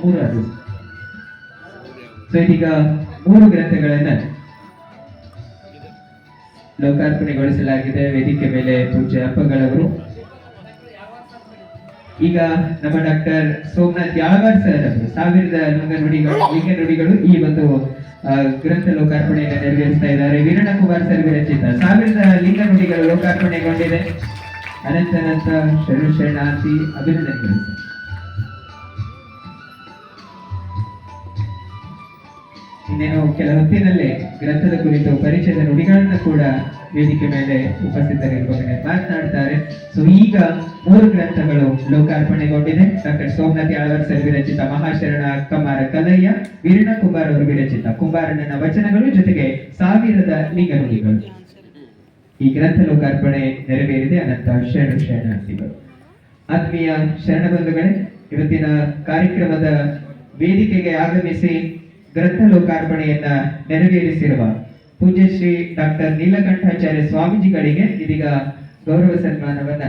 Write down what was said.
ಮೂರು ಅದು. ಸೊ ಇದೀಗ ಮೂರು ಗ್ರಂಥಗಳನ್ನ ಲೋಕಾರ್ಪಣೆಗೊಳಿಸಲಾಗಿದೆ. ವೇದಿಕೆ ಮೇಲೆ ಪೂಜ್ಯ ಅಪ್ಪಗಳವರು. ಈಗ ನಮ್ಮ ಡಾಕ್ಟರ್ ಸೋಮನಾಥ್ ಯಾಳವಾರ್ ಸರ್ ಅವರು 1000 ಲಿಂಗ ನುಡಿಗಳು ಈ ಒಂದು ಗ್ರಂಥ ಲೋಕಾರ್ಪಣೆಯನ್ನು ನೆರವೇರಿಸ್ತಾ ಇದ್ದಾರೆ. ವೀರಣ್ಣ ಕುಮಾರ್ ಸರ್ ವಿರಚಿತ 1000 ಲಿಂಗ ನುಡಿಗಳು ಲೋಕಾರ್ಪಣೆಗೊಂಡಿದೆ. ಅನಂತ ಶರಣಾರ್ಥಿ ಅಭಿನಂದನೆಗಳು. ಇನ್ನೇನು ಕೆಲ ಹೊತ್ತಿನಲ್ಲೇ ಗ್ರಂಥದ ಕುರಿತು ಪರಿಚಯದ ನುಡಿಗಳನ್ನ ಕೂಡ ವೇದಿಕೆ ಮೇಲೆ ಉಪಸ್ಥಿತರಿರುವಾಗ ಮಾತನಾಡ್ತಾರೆ. ಸೊ ಈಗ 3 ಗ್ರಂಥಗಳು ಲೋಕಾರ್ಪಣೆಗೊಂಡಿದೆ. ಡಾಕ್ಟರ್ ಸೋಮನಾಥ್ ಯಾಳವಾರ್ ಸರ್ ವಿರಚಿತ ಮಹಾಶರಣ ಅಕ್ಕಮಾರ ಕಲಯ್ಯ, ವೀರಣ್ಣ ಕುಮಾರ್ ಅವರು ವಿರಚಿತ ಕುಂಬಾರಣ್ಣನ ವಚನಗಳು, ಜೊತೆಗೆ 1000 ಲಿಂಗ ನುಡಿಗಳು. ಈ ಗ್ರಂಥ ಲೋಕಾರ್ಪಣೆ ನೆರವೇರಿದೆ. ಅನಂತ ಶರಣಾರ್ಥಿಗಳು. ಆತ್ಮೀಯ ಶರಣಬಂಧುಗಳೇ, ಇವತ್ತಿನ ಕಾರ್ಯಕ್ರಮದ ವೇದಿಕೆಗೆ ಆಗಮಿಸಿ ಗ್ರಂಥ ಲೋಕಾರ್ಪಣೆಯನ್ನ ನೆರವೇರಿಸಿರುವ ಪೂಜ್ಯ ಶ್ರೀ ಡಾಕ್ಟರ್ ನೀಲಕಂಠಾಚಾರ್ಯ ಸ್ವಾಮೀಜಿಗಳಿಗೆ ಇದೀಗ ಗೌರವ ಸನ್ಮಾನವನ್ನ